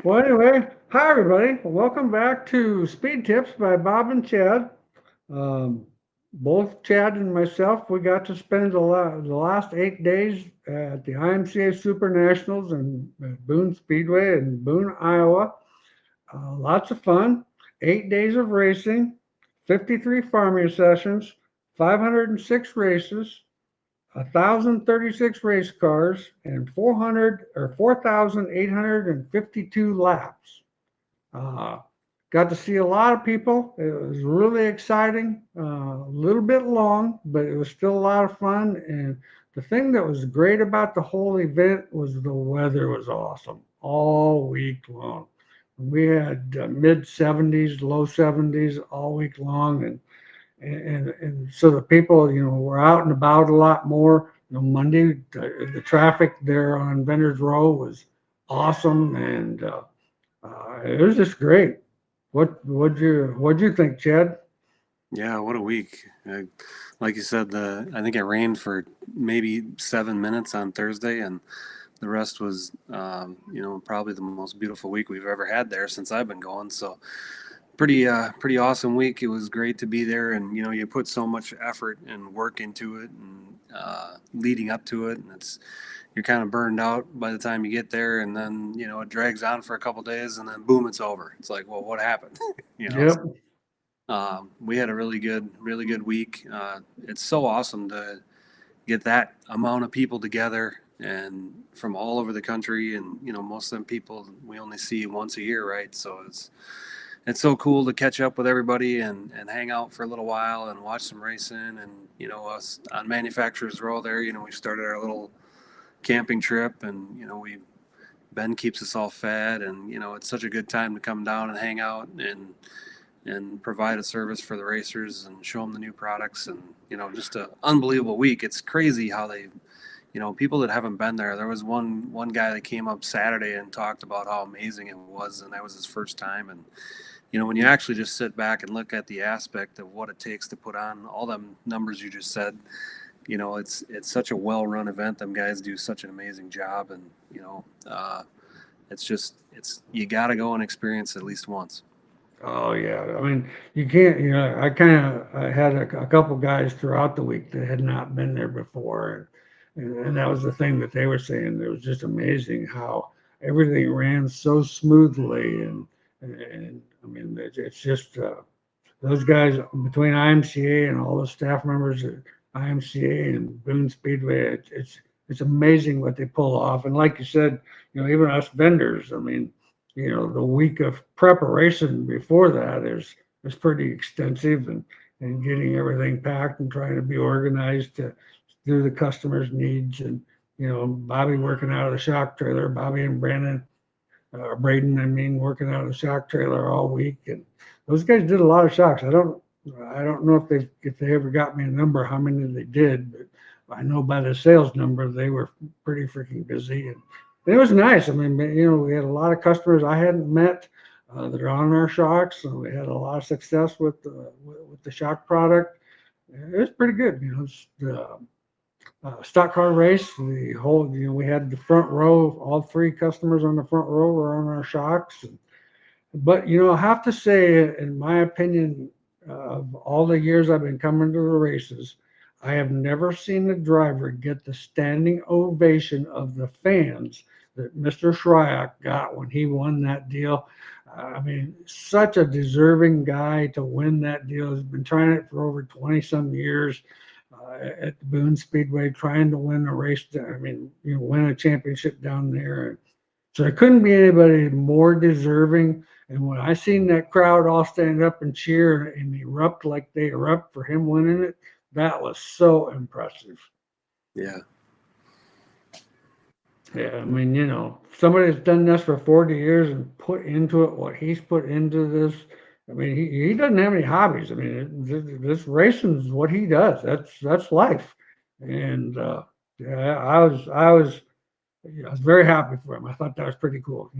Well, anyway, hi everybody. Welcome back to Speed Tips by Bob and Chad. Um, Both Chad and myself, we got to spend the last 8 days at the IMCA Super Nationals in Boone Speedway in Boone, Iowa. Lots of fun. 8 days of racing, 53 farming sessions, 506 races, 1,036 race cars, and 4,852 laps. Uh, Got to see a lot of people. It was really exciting. A little bit long, but it was still a lot of fun. And the thing that was great about the whole event was the weather was awesome all week long. We had mid 70s, low 70s all week long, and so the people, were out and about a lot more. Monday, the traffic there on Vendors Row was awesome, and it was just great. What'd you think, Chad? Yeah, what a week. Like you said, I think it rained for maybe 7 minutes on Thursday, and the rest was, probably the most beautiful week we've ever had there since I've been going. So pretty awesome week. It was great to be there, and you put so much effort and work into it, and leading up to it, and you're kind of burned out by the time you get there, and then it drags on for a couple days, and then boom, it's over. It's like, well, what happened? So Yep. we had a really good week. It's so awesome to get that amount of people together and from all over the country, and most of them people we only see once a year, right? So it's so cool to catch up with everybody and hang out for a little while and watch some racing. And us on Manufacturers Row there, we started our little camping trip, and we Ben keeps us all fed, and it's such a good time to come down and hang out and provide a service for the racers and show them the new products. And just an unbelievable week. It's crazy how they, people that haven't been there. There was one guy that came up Saturday and talked about how amazing it was, and that was his first time. And when you actually just sit back and look at the aspect of what it takes to put on all them numbers you just said, it's such a well run event. Them guys do such an amazing job, and it's you got to go and experience it at least once. Oh yeah. I mean, you can't. I had a couple guys throughout the week that had not been there before, and that was the thing that they were saying. It was just amazing how everything ran so smoothly, and I mean, it's just those guys between IMCA and all the staff members at IMCA and Boone Speedway. It's amazing what they pull off. And like you said, even us vendors. I mean, the week of preparation before that is pretty extensive, and getting everything packed and trying to be organized to do the customer's needs. And Bobby working out of the shock trailer, Bobby and Brandon, Braden, I mean, working out of the shock trailer all week, and those guys did a lot of shocks. I don't know if they ever got me a number how many they did, but I know by the sales number they were pretty freaking busy, and it was nice. I mean, we had a lot of customers I hadn't met that are on our shocks, so we had a lot of success with the shock product. It was pretty good. It's the stock car race. The whole, we had the front row. All three customers on the front row were on our shocks. But I have to say, in my opinion, of all the years I've been coming to the races, I have never seen a driver get the standing ovation of the fans that Mr. Shryock got when he won that deal. I mean, such a deserving guy to win that deal. He's been trying it for over 20 some years at the Boone Speedway, trying to win a race. I mean, win a championship down there. So there couldn't be anybody more deserving. And when I seen that crowd all stand up and cheer and erupt like they erupt for him winning it, that was so impressive. Yeah. Yeah, I mean, somebody that's done this for 40 years and put into it what he's put into this. I mean, he doesn't have any hobbies. I mean, this racing is what he does. That's life. And yeah, I was very happy for him. I thought that was pretty cool.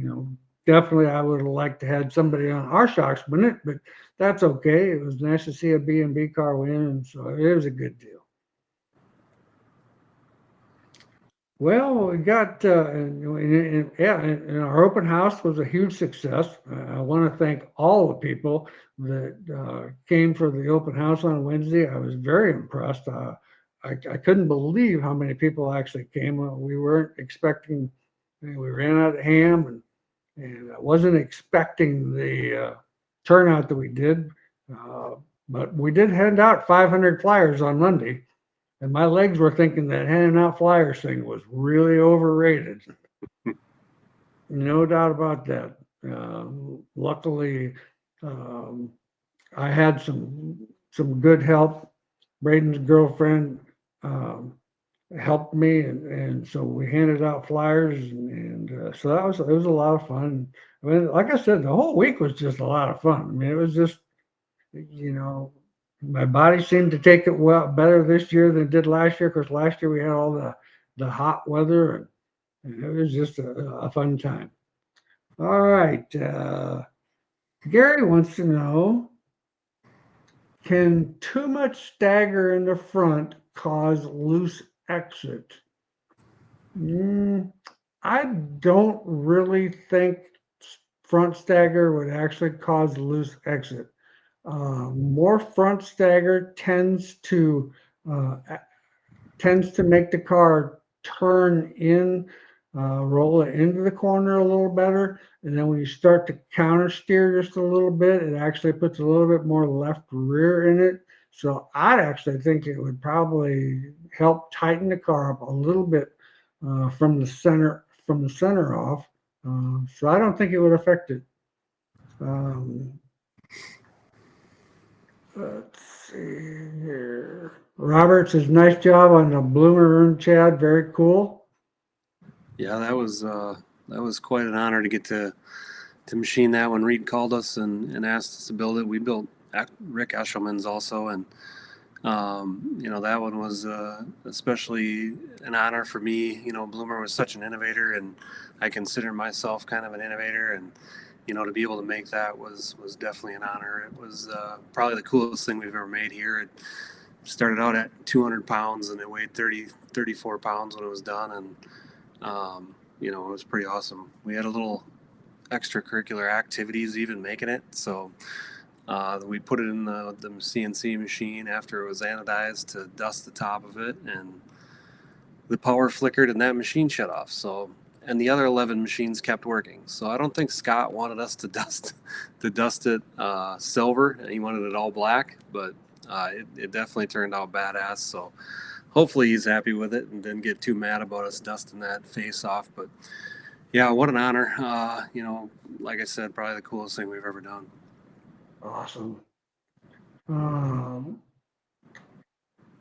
Definitely I would have liked to had somebody on our shocks win it, but that's okay. It was nice to see a B&B car win, and so it was a good deal. Well, we got, yeah, and our open house was a huge success. I want to thank all the people that came for the open house on Wednesday. I was very impressed. I couldn't believe how many people actually came. We weren't expecting, we ran out of ham, and I wasn't expecting the turnout that we did. Uh, but we did hand out 500 flyers on Monday. And my legs were thinking that handing out flyers thing was really overrated. No doubt about that. Luckily, um, I had some good help. Braden's girlfriend um, helped me, and so we handed out flyers, and so it was a lot of fun. I mean, like I said, the whole week was just a lot of fun. I mean, it was just you know, my body seemed to take it well better this year than it did last year because last year we had all the hot weather and it was just a fun time. All right, Gary wants to know: can too much stagger in the front cause loose exit? Mm, I don't really think front stagger would actually cause loose exit. More front stagger uh, tends to make the car turn in, roll it into the corner a little better, and then when you start to counter steer just a little bit, it actually puts a little bit more left rear in it. So I'd actually think it would probably help tighten the car up a little bit from the center off. So I don't think it would affect it. Um, Let's see here. Robert says, nice job on the bloomer urn, Chad. Very cool. Yeah, that was quite an honor to get to machine that when Reed called us and asked us to build it. We built Rick Eshelman's also, and you know, that one was especially an honor for me. You know, Bloomer was such an innovator, and I consider myself kind of an innovator. And you know, to be able to make that was definitely an honor. It was probably the coolest thing we've ever made here. It started out at 200 pounds, and it weighed 34 pounds when it was done, and you know, it was pretty awesome. We had a little extracurricular activities even making it, so we put it in the CNC machine after it was anodized to dust the top of it, and the power flickered and that machine shut off. So, and the other 11 machines kept working. So I don't think Scott wanted us to dust it silver. He wanted it all black, but it definitely turned out badass. So hopefully he's happy with it and didn't get too mad about us dusting that face off. But yeah, what an honor. You know, like I said, probably the coolest thing we've ever done. Awesome. Um,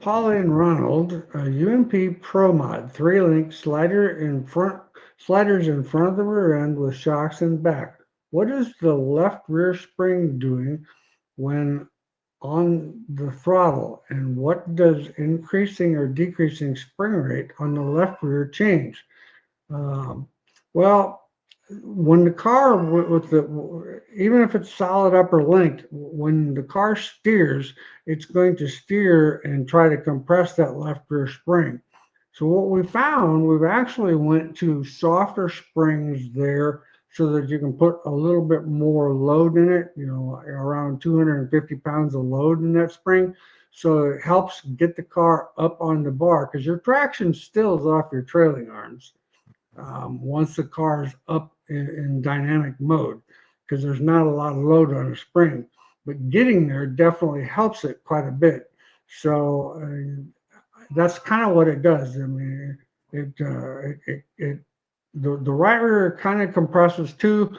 Pauline Ronald, UMP Pro Mod, 3-link sliders in front of the rear end with shocks in back. What is the left rear spring doing when on the throttle, and what does increasing or decreasing spring rate on the left rear change? Um, well, when the car with the even if it's solid upper length, when the car steers, it's going to steer and try to compress that left rear spring. So what we found, we've actually went to softer springs there so that you can put a little bit more load in it, you know, around 250 pounds of load in that spring. So it helps get the car up on the bar because your traction still is off your trailing arms once the car is up in dynamic mode because there's not a lot of load on the spring. But getting there definitely helps it quite a bit. So that's kind of what it does. I mean, it the right rear kind of compresses too,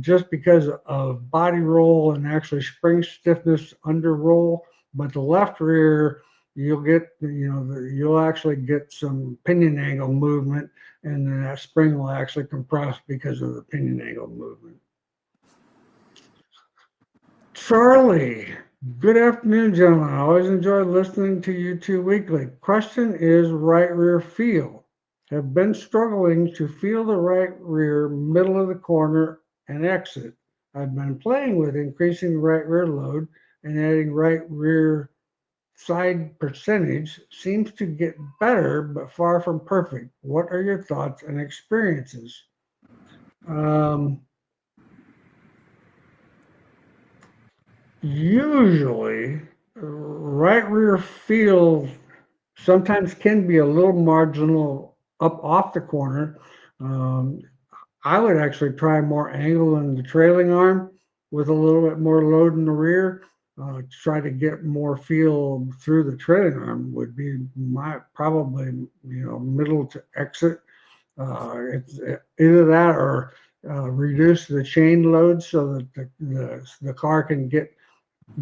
just because of body roll and actually spring stiffness under roll. But the left rear, you'll get you'll actually get some pinion angle movement, and then that spring will actually compress because of the pinion angle movement. Charlie, good afternoon, gentlemen. I always enjoy listening to you two weekly. Question is right rear feel. Have been struggling to feel the right rear middle of the corner and exit. I've been playing with increasing right rear load and adding right rear side percentage seems to get better, but far from perfect. What are your thoughts and experiences? Um, Usually, right rear field sometimes can be a little marginal up off the corner. Um, I would actually try more angle in the trailing arm with a little bit more load in the rear. To try to get more feel through the trailing arm would be my probably middle to exit. It's either that or reduce the chain load so that the car can get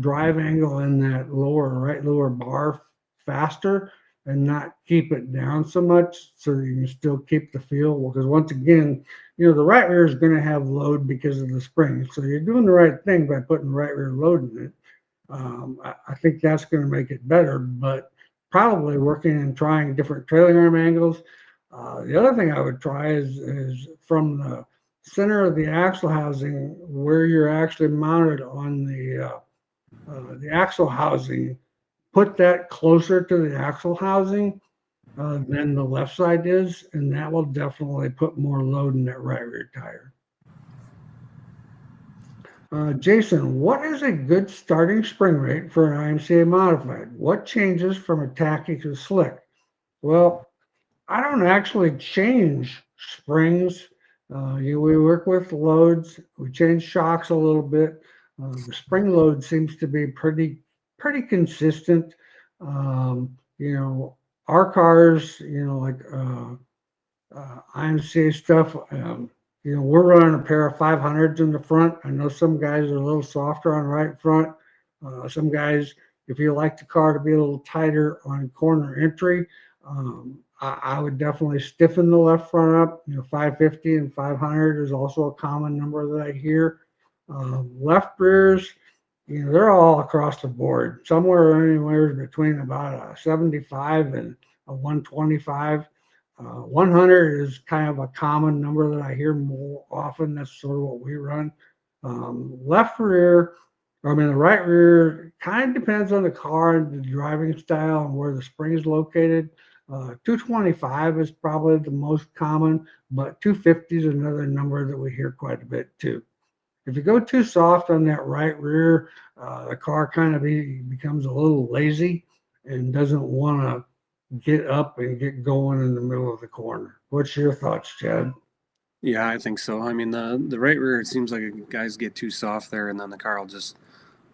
drive angle in that lower bar faster and not keep it down so much so that you can still keep the feel. Because once again, the right rear is going to have load because of the spring. So you're doing the right thing by putting right rear load in it. I think that's going to make it better, but probably working and trying different trailing arm angles. The other thing I would try is from the center of the axle housing where you're actually mounted on the axle housing, put that closer to the axle housing than the left side is, and that will definitely put more load in that right rear tire. Jason, what is a good starting spring rate for an IMCA modified? What changes from a tacky to slick? Well, I don't actually change springs. We work with loads. We change shocks a little bit. The spring load seems to be pretty consistent. You know, our cars, like IMCA stuff. We're running a pair of 500s in the front. I know some guys are a little softer on right front. Some guys, if you like the car to be a little tighter on corner entry, I would definitely stiffen the left front up. 550 and 500 is also a common number that I hear. Left rears, they're all across the board, somewhere anywhere between about a 75 and a 125. 100 is kind of a common number that I hear more often. That's sort of what we run. Left rear, the right rear kind of depends on the car and the driving style and where the spring is located. 225 is probably the most common, but 250 is another number that we hear quite a bit too. If you go too soft on that right rear, the car kind of becomes a little lazy and doesn't want to get up and get going in the middle of the corner. What's your thoughts, Chad? Yeah, I think so. I mean, the right rear, it seems like guys get too soft there, and then the car will just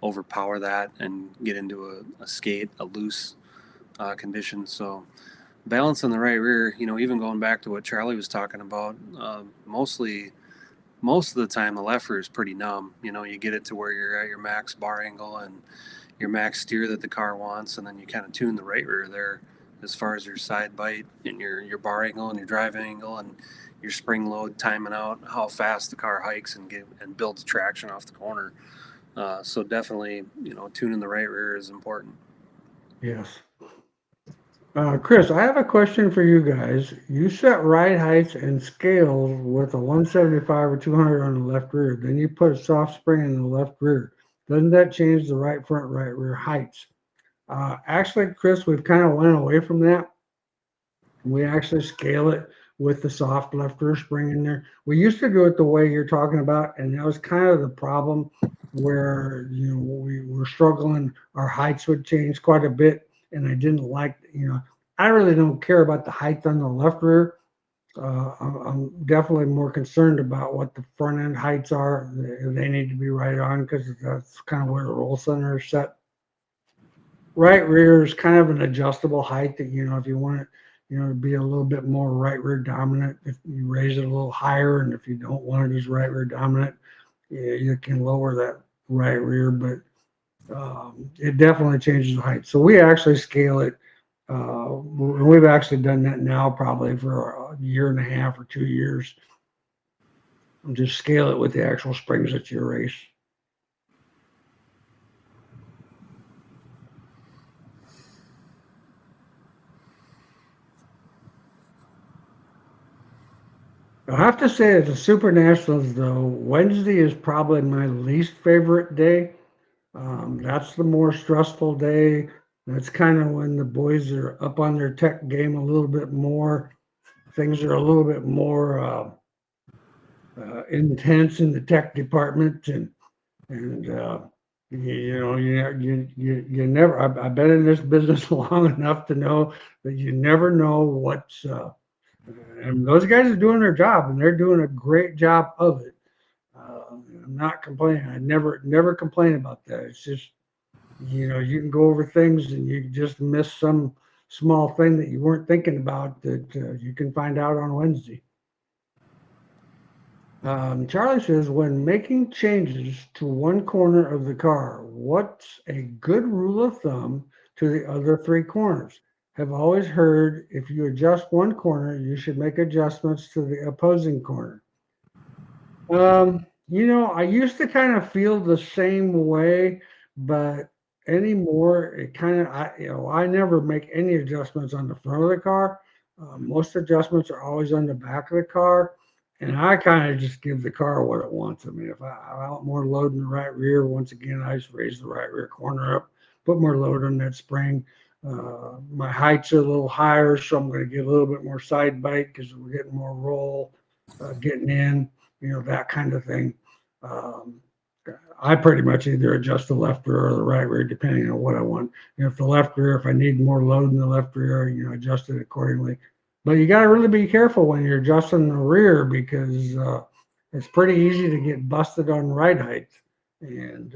overpower that and get into a skate, a loose condition. So balancing the right rear, even going back to what Charlie was talking about, most of the time the left rear is pretty numb. You get it to where you're at your max bar angle and your max steer that the car wants, and then you kind of tune the right rear there as far as your side bite and your bar angle and your drive angle and your spring load, timing out how fast the car hikes and builds traction off the corner. So definitely, tuning the right rear is important. Yes. Chris, I have a question for you guys. You set ride heights and scales with a 175 or 200 on the left rear. Then you put a soft spring in the left rear. Doesn't that change the right front, right rear heights? Actually, Chris, we've kind of went away from that. We actually scale it with the soft left rear spring in there. We used to do it the way you're talking about, and that was kind of the problem where we were struggling. Our heights would change quite a bit, and I didn't like. I really don't care about the height on the left rear. I'm definitely more concerned about what the front end heights are. They need to be right on because that's kind of where the roll center is set. Right rear is kind of an adjustable height that, if you want it, to be a little bit more right rear dominant, if you raise it a little higher, and if you don't want it as right rear dominant, you can lower that right rear, but it definitely changes the height. So we actually scale it. We've actually done that now probably for a year and a half or 2 years. And just scale it with the actual springs that you race. I have to say, at the Super Nationals, though, Wednesday is probably my least favorite day. That's the more stressful day. That's kind of when the boys are up on their tech game a little bit more. Things are a little bit more intense in the tech department, and you never. I've been in this business long enough to know that you never know what's. And those guys are doing their job, and they're doing a great job of it. I'm not complaining. I never complain about that. It's just you can go over things and you just miss some small thing that you weren't thinking about that you can find out on Wednesday. Charlie says, when making changes to one corner of the car, what's a good rule of thumb to the other three corners? Have always heard if you adjust one corner, you should make adjustments to the opposing corner. I used to kind of feel the same way, but anymore, it kind of, I never make any adjustments on the front of the car. Most adjustments are always on the back of the car, and I kind of just give the car what it wants. I mean, if I want more load in the right rear, once again, I just raise the right rear corner up, put more load on that spring. My height's a little higher, so I'm going to get a little bit more side bite because we're getting more roll getting in, that kind of thing. Um, I pretty much either adjust the left rear or the right rear, depending on what I want. If the left rear, if I need more load in the left rear, adjust it accordingly. But you got to really be careful when you're adjusting the rear because it's pretty easy to get busted on ride height. And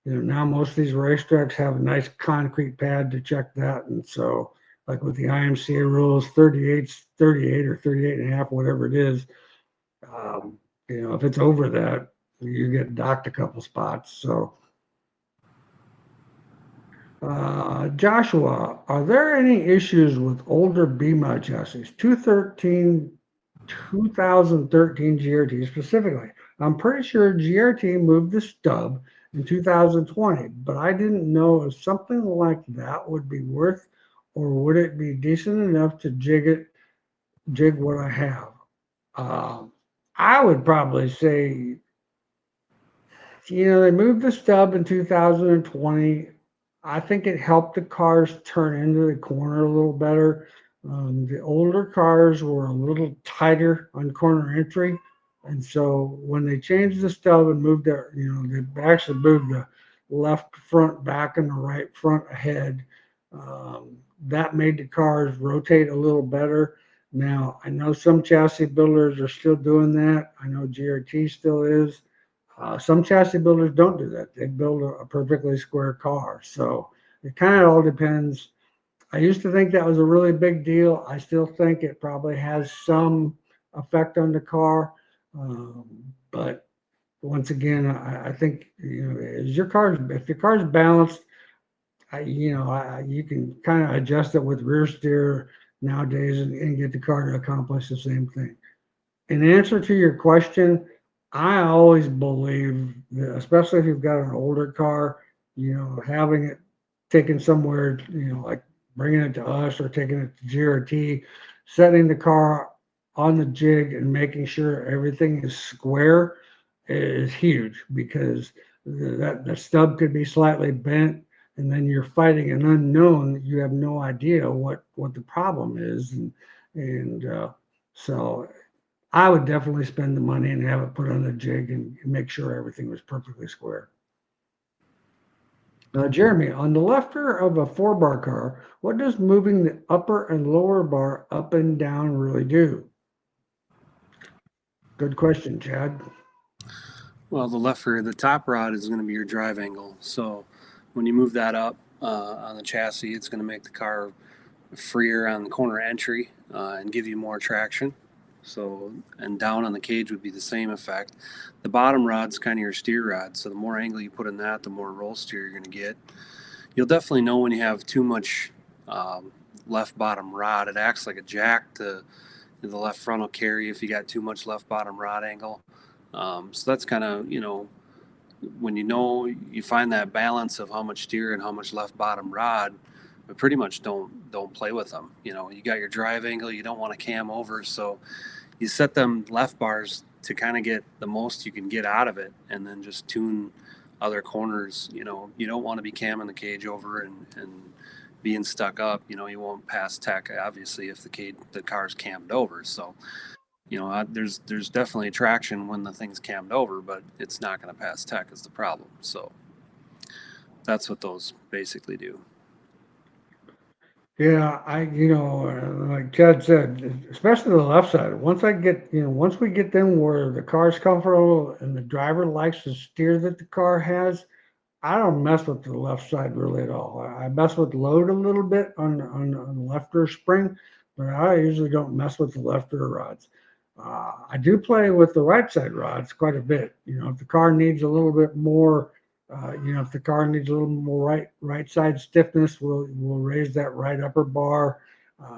now most of these racetracks have a nice concrete pad to check that. And so, like with the IMCA rules, 38 or 38 and a half, whatever it is, um, if it's over that, you get docked a couple spots. So, Joshua, are there any issues with older BMOD chassis, 2013 GRT specifically? I'm pretty sure GRT moved the stub in 2020, but I didn't know if something like that would be worth, or would it be decent enough to jig what I have? Um, I would probably say, they moved the stub in 2020. I think it helped the cars turn into the corner a little better. The older cars were a little tighter on corner entry. And so when they changed the stub and moved their, they actually moved the left front back and the right front ahead. That made the cars rotate a little better. Now, I know some chassis builders are still doing that. I know GRT still is. Some chassis builders don't do that. They build a perfectly square car. So it kind of all depends. I used to think that was a really big deal. I still think it probably has some effect on the car. But once again, I think, if your car's balanced, you can kind of adjust it with rear steer nowadays and get the car to accomplish the same thing. In answer to your question, I always believe that, especially if you've got an older car, having it taken somewhere, like bringing it to us or taking it to GRT, setting the car on the jig and making sure everything is square is huge because the stub could be slightly bent, and then you're fighting an unknown. You have no idea what the problem is, and so I would definitely spend the money and have it put on a jig and make sure everything was perfectly square. Jeremy, on the left rear of a 4-bar car, what does moving the upper and lower bar up and down really do? Good question, Chad. Well, the left rear, the top rod is going to be your drive angle. So when you move that up on the chassis, it's going to make the car freer on the corner entry and give you more traction. So, and down on the cage would be the same effect. The bottom rod's kind of your steer rod. So the more angle you put in that, the more roll steer you're going to get. You'll definitely know when you have too much left bottom rod. It acts like a jack to the left frontal carry if you got too much left bottom rod angle. So that's kind of, when you find that balance of how much steer and how much left bottom rod, but pretty much don't play with them. You got your drive angle, you don't want to cam over, so you set them left bars to kind of get the most you can get out of it, and then just tune other corners, you don't want to be camming the cage over and being stuck up. You won't pass tech, obviously, if the car's cammed over. So, there's definitely traction when the thing's cammed over, but it's not going to pass tech is the problem. So that's what those basically do. Yeah, like Chad said, especially the left side. Once we get them where the car's comfortable and the driver likes the steer that the car has, I don't mess with the left side really at all. I mess with load a little bit on the left rear spring, but I usually don't mess with the left rear rods. I do play with the right side rods quite a bit. If the car needs a little bit more, if the car needs a little more right side stiffness, we'll raise that right upper bar.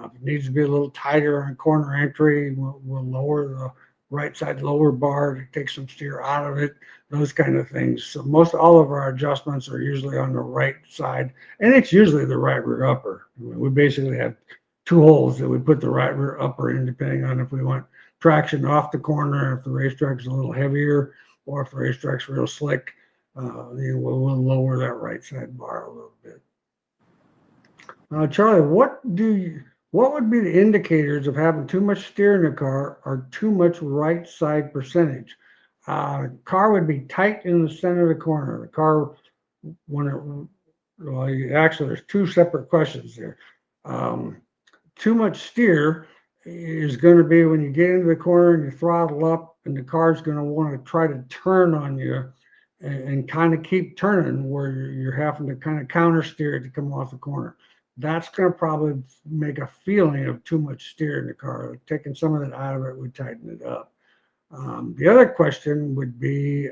If it needs to be a little tighter on corner entry, we'll lower the right side lower bar to take some steer out of it, those kind of things. So most all of our adjustments are usually on the right side, and it's usually the right rear upper. We basically have two holes that we put the right rear upper in, depending on if we want traction off the corner, if the racetrack's a little heavier, or if the racetrack's real slick. We'll lower that right side bar a little bit. Charlie, what would be the indicators of having too much steer in the car or too much right side percentage? Car would be tight in the center of the corner. The car, when it, well, actually, there's two separate questions there. Um, Too much steer is going to be when you get into the corner and you throttle up, and the car's going to want to try to turn on you and kind of keep turning where you're having to kind of counter steer it to come off the corner. That's going to probably make a feeling of too much steer in the car. Taking some of that out of it would tighten it up. The other question would be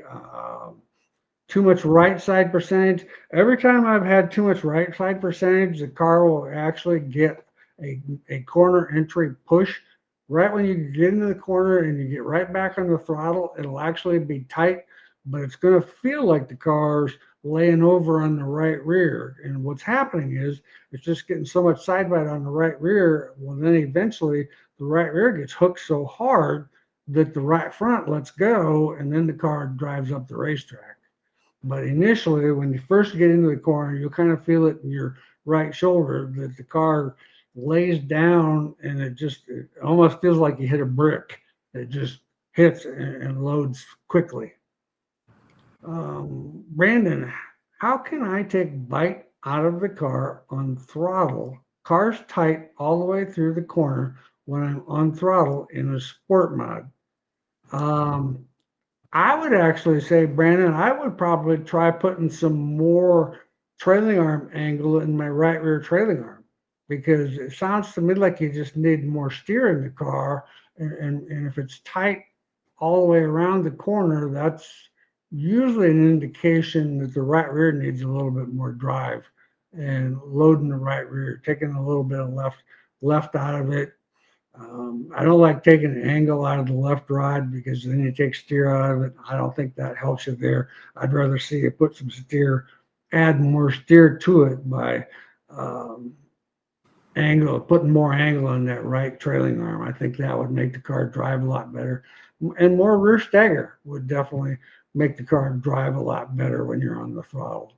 too much right side percentage. Every time I've had too much right side percentage, the car will actually get a corner entry push. Right when you get into the corner and you get right back on the throttle, it'll actually be tight, but it's going to feel like the car's laying over on the right rear. And what's happening is it's just getting so much side bite on the right rear. Well, then eventually the right rear gets hooked so hard that the right front lets go, and then the car drives up the racetrack. But initially, when you first get into the corner, you'll kind of feel it in your right shoulder that the car lays down, and it almost feels like you hit a brick. It just hits and loads quickly. Brandon, how can I take bite out of the car on throttle? Car's tight all the way through the corner when I'm on throttle in a sport mode. Um, I would actually say, Brandon, I would probably try putting some more trailing arm angle in my right rear trailing arm, because it sounds to me like you just need more steer in the car. And if it's tight all the way around the corner, that's usually an indication that the right rear needs a little bit more drive, and loading the right rear, taking a little bit of left out of it. I don't like taking an angle out of the left rod, because then you take steer out of it. I don't think that helps you there. I'd rather see you put some steer, add more steer to it by um, putting more angle on that right trailing arm. I think that would make the car drive a lot better. And more rear stagger would definitely make the car drive a lot better when you're on the throttle.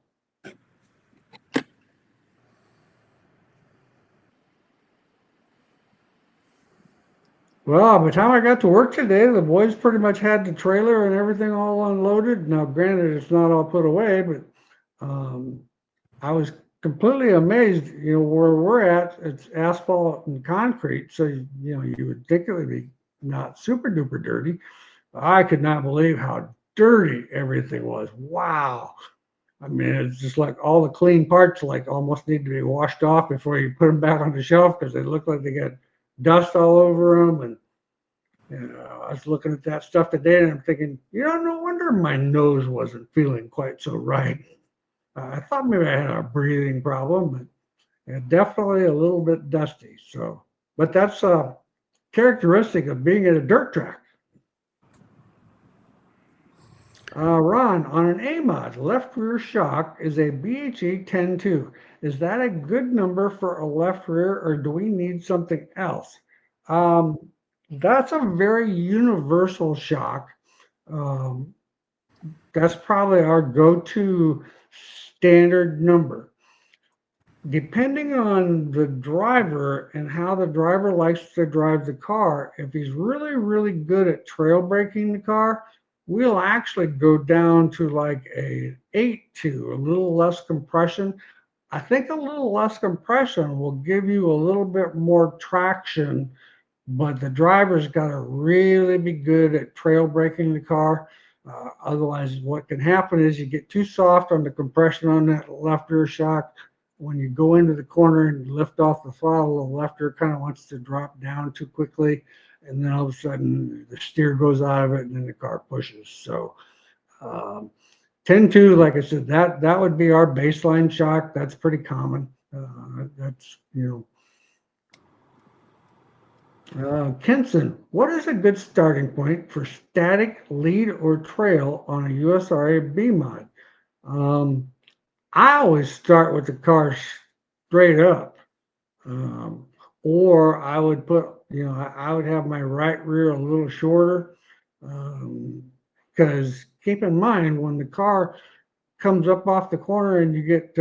Well, by the time I got to work today, the boys pretty much had the trailer and everything all unloaded. Now, granted, it's not all put away, but um, I was completely amazed. Where we're at, it's asphalt and concrete, so you would think it would be not super duper dirty. I could not believe how dirty everything was. Wow. I mean, it's just like all the clean parts like almost need to be washed off before you put them back on the shelf, because they look like they got dust all over them. And I was looking at that stuff today, and I'm thinking, no wonder my nose wasn't feeling quite so right. I thought maybe I had a breathing problem, but yeah, definitely a little bit dusty. So, but that's a characteristic of being at a dirt track. Ron, on an A-mod, left rear shock is a BHE 10.2. Is that a good number for a left rear, or do we need something else? Um, that's a very universal shock. Um, That's probably our go-to standard number. Depending on the driver and how the driver likes to drive the car, if he's really, really good at trail braking the car, we'll actually go down to like a 8.2, a little less compression. I think a little less compression will give you a little bit more traction, but the driver's got to really be good at trail braking the car. Otherwise, what can happen is you get too soft on the compression on that left rear shock. When you go into the corner and lift off the throttle, the left rear kind of wants to drop down too quickly. And then all of a sudden the steer goes out of it and then the car pushes. So um, 10.2, like I said, that would be our baseline shock. That's pretty common. That's, Kenson, what is a good starting point for static lead or trail on a USRA B mod? Um, I always start with the car straight up. Um, or I would put, I would have my right rear a little shorter. Because keep in mind, when the car comes up off the corner and you get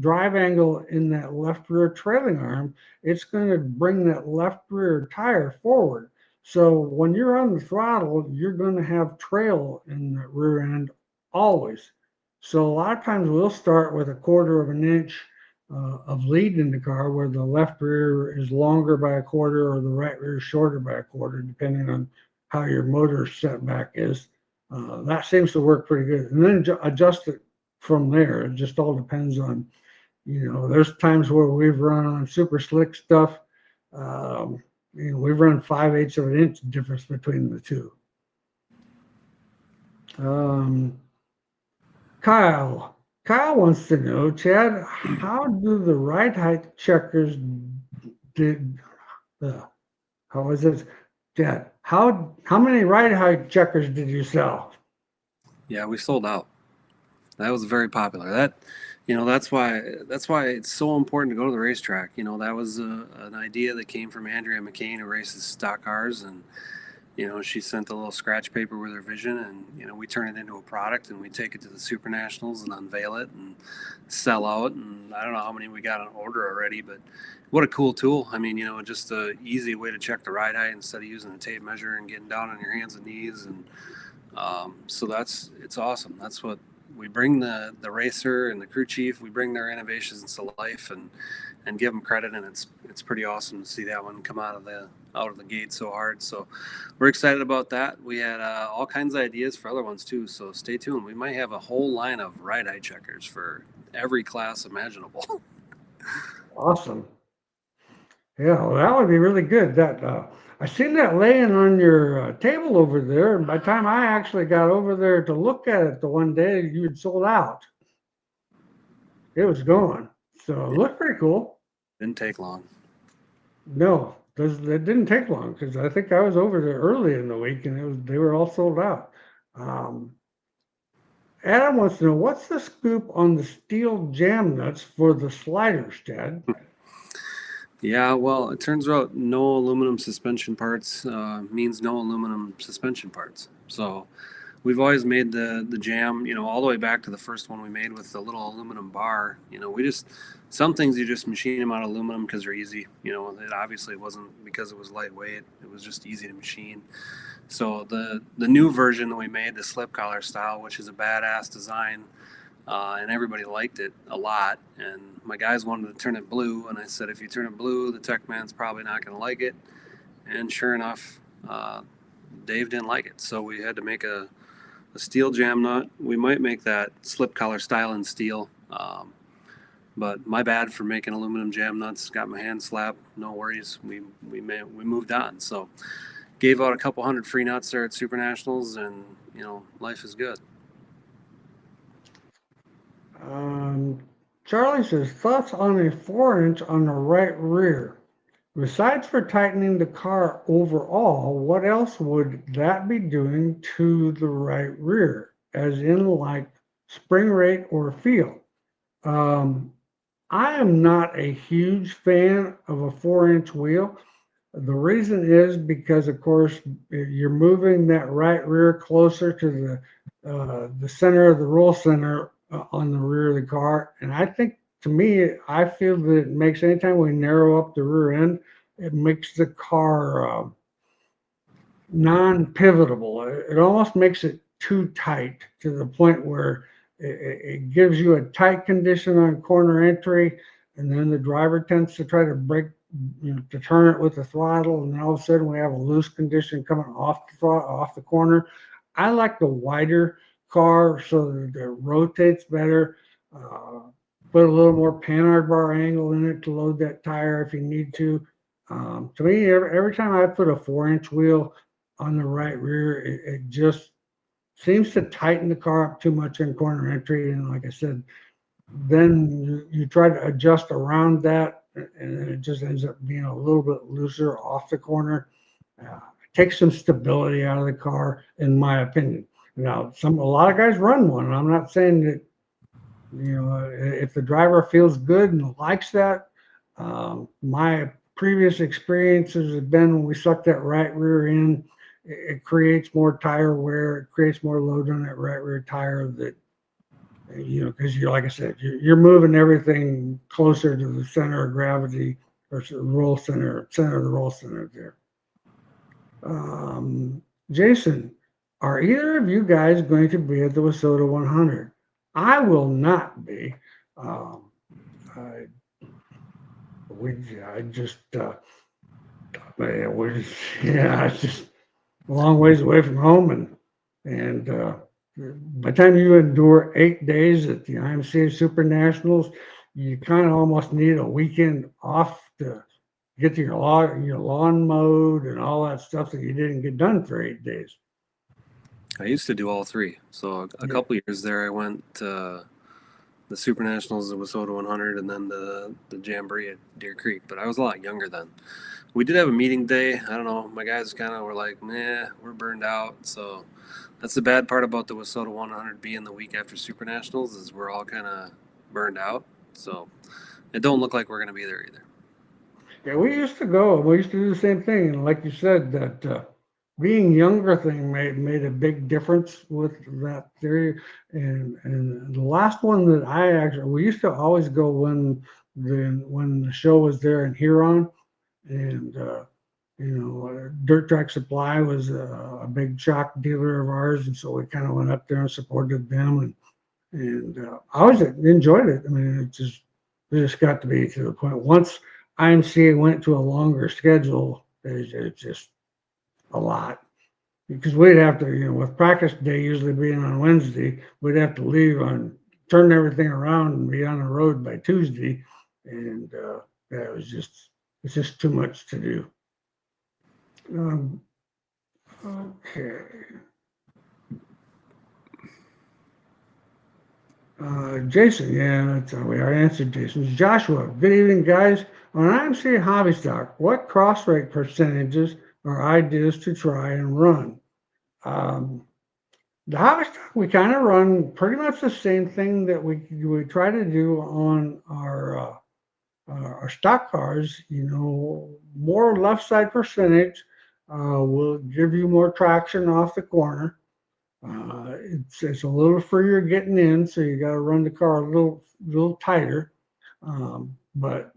drive angle in that left rear trailing arm, it's going to bring that left rear tire forward. So when you're on the throttle, you're going to have trail in the rear end always. So a lot of times we'll start with a quarter of an inch of lead in the car where the left rear is longer by a quarter or the right rear is shorter by a quarter, depending on how your motor setback is. That seems to work pretty good. And then adjust it from there. It just all depends on, there's times where we've run on super slick stuff. We've run 5/8 of an inch difference between the two. Kyle wants to know, Chad, how do the ride height checkers did, how is it? Chad, how many ride height checkers did you sell? Yeah, we sold out. That was very popular. That's why it's so important to go to the racetrack. That was an idea that came from Andrea McCain, who races stock cars, and she sent a little scratch paper with her vision, and we turn it into a product, and we take it to the Super Nationals and unveil it and sell out. And I don't know how many we got on order already, but what a cool tool. I mean, just a easy way to check the ride height instead of using a tape measure and getting down on your hands and knees. And so it's awesome. That's what we bring the racer and the crew chief. We bring their innovations to life and give them credit. And it's pretty awesome to see that one come out of the gate so hard. So we're excited about that. We had all kinds of ideas for other ones too. So stay tuned. We might have a whole line of ride height checkers for every class imaginable. Awesome. Yeah, well, that would be really good. I seen that laying on your table over there, and by the time I actually got over there to look at it the one day, you had sold out. It was gone. So it looked pretty cool. Didn't take long. No, it didn't take long because I think I was over there early in the week and they were all sold out. Um, Adam wants to know what's the scoop on the steel jam nuts for the sliders, Chad? Yeah, well, it turns out no aluminum suspension parts means no aluminum suspension parts. So we've always made the jam, all the way back to the first one we made with the little aluminum bar. Some things you just machine them out of aluminum because they're easy. It obviously wasn't because it was lightweight. It was just easy to machine. So the new version that we made, the slip collar style, which is a badass design, and everybody liked it a lot. And my guys wanted to turn it blue, and I said, if you turn it blue, the tech man's probably not going to like it. And sure enough, Dave didn't like it, so we had to make a steel jam nut. We might make that slip collar style in steel, but my bad for making aluminum jam nuts. Got my hand slapped. No worries. We moved on. So gave out a couple hundred free nuts there at Super Nationals, and life is good. Charlie says, thoughts on a 4-inch on the right rear. Besides for tightening the car overall, what else would that be doing to the right rear, as in like spring rate or feel? I am not a huge fan of a 4-inch wheel. The reason is because, of course, you're moving that right rear closer to the center of the roll center on the rear of the car, and I think to me, I feel that it makes anytime we narrow up the rear end, it makes the car non-pivotable. It almost makes it too tight to the point where it gives you a tight condition on corner entry, and then the driver tends to try to break, to turn it with the throttle, and then all of a sudden we have a loose condition coming off the off the corner. I like the wider car so that it rotates better. Uh, put a little more panhard bar angle in it to load that tire if you need to. To me, every time I put a 4-inch wheel on the right rear, it just seems to tighten the car up too much in corner entry. And like I said, then you try to adjust around that, and then it just ends up being a little bit looser off the corner. Takes some stability out of the car, in my opinion. Now, a lot of guys run one, and I'm not saying that, if the driver feels good and likes that. My previous experiences have been when we suck that right rear in, it creates more tire wear, it creates more load on that right rear tire that, because like I said, you're moving everything closer to the center of gravity or to the roll center of the roll center there. Um, Jason, are either of you guys going to be at the Wasota 100? I will not be. Um, I, I just, man, yeah, it's just a long ways away from home, and by the time you endure 8 days at the IMCA Super Nationals, you kind of almost need a weekend off to get to your lawn mowed and all that stuff that you didn't get done for 8 days. I used to do all three. So a couple years there, I went to the Super Nationals, the Wasota 100, and then the Jamboree at Deer Creek. But I was a lot younger then. We did have a meeting day. I don't know. My guys kind of were like, "Nah, we're burned out." So that's the bad part about the Wasota 100 being the week after Super Nationals is we're all kind of burned out. So it don't look like we're going to be there either. Yeah, we used to go. We used to do the same thing, and like you said, that being younger thing made a big difference with that theory. And the last one that we used to always go when the show was there in Huron, and Dirt Track Supply was a big shock dealer of ours, and so we kind of went up there and supported them, and I always enjoyed it. I mean, it just got to be to the point. Once IMCA went to a longer schedule, it's just a lot because we'd have to, with practice day usually being on Wednesday, we'd have to turn everything around and be on the road by Tuesday, and that was it's just too much to do. Um, okay. Jason, yeah, we already answered Jason's. Joshua, good evening, guys. On IMC Hobby Stock, what cross rate percentages are ideas to try and run? Um, the hobby stock, we kind of run pretty much the same thing that we try to do on our stock cars. More left side percentage will give you more traction off the corner. It's a little freer getting in, so you got to run the car a little tighter. But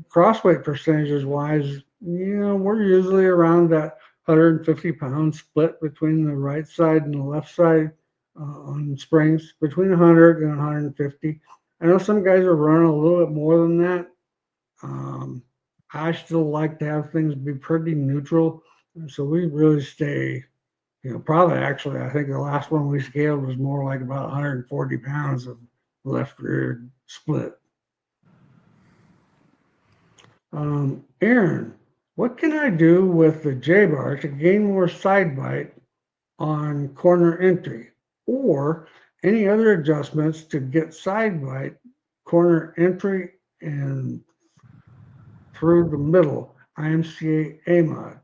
crossweight percentages wise, we're usually around that 150-pound split between the right side and the left side on springs, between 100 and 150. I know some guys are running a little bit more than that. I still like to have things be pretty neutral, so we really stay. Probably actually, I think the last one we scaled was more like about 140 pounds of left rear split. Aaron, what can I do with the J bar to gain more side bite on corner entry, or any other adjustments to get side bite, corner entry, and through the middle, IMCA AMOD?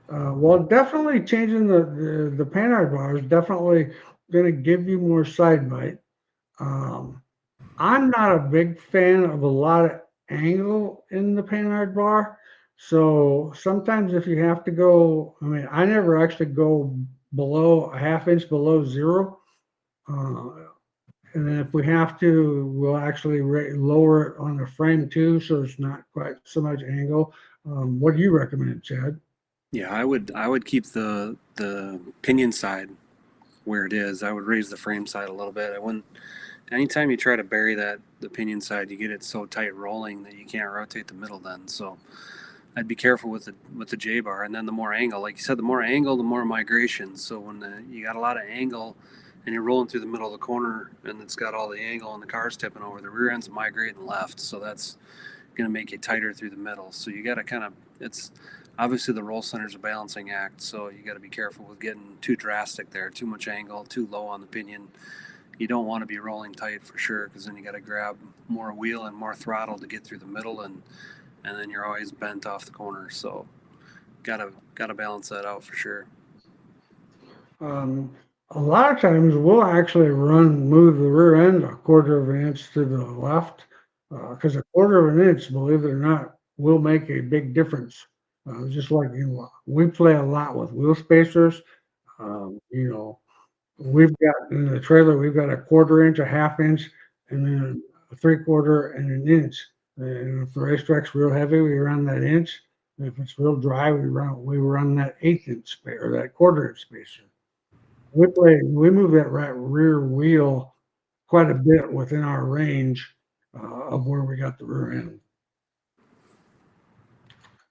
Well, definitely changing the panhard bar is definitely going to give you more side bite. Um, I'm not a big fan of a lot of angle in the panhard bar, So sometimes if you have to go, I mean, I never actually go below a half inch below zero. Uh, and then if we have to, we'll actually lower it on the frame too, so it's not quite so much angle. What do you recommend, Chad? Yeah, I would keep the pinion side where it is. I would raise the frame side a little bit. I wouldn't. Anytime you try to bury that the pinion side, you get it so tight rolling that you can't rotate the middle. Then so I'd be careful with the J bar, and then the more angle, like you said, the more angle, the more migration. So when you got a lot of angle, and you're rolling through the middle of the corner, and it's got all the angle, and the car's tipping over, the rear end's migrating left, so that's going to make you tighter through the middle. So you got to kind of it's obviously the roll center is a balancing act, so you got to be careful with getting too drastic there, too much angle, too low on the pinion. You don't want to be rolling tight for sure, because then you got to grab more wheel and more throttle to get through the middle, and then you're always bent off the corner. So gotta balance that out for sure. Um, a lot of times we'll actually move the rear end a quarter of an inch to the left, because a quarter of an inch, believe it or not, will make a big difference. Just like, we play a lot with wheel spacers. You know, we've got in the trailer, we've got a quarter inch, a half inch, and then a three-quarter and an inch. And if the racetrack's real heavy, we run that inch. And if it's real dry, we run that eighth inch or that quarter inch spacer. We move that right rear wheel quite a bit within our range of where we got the rear end.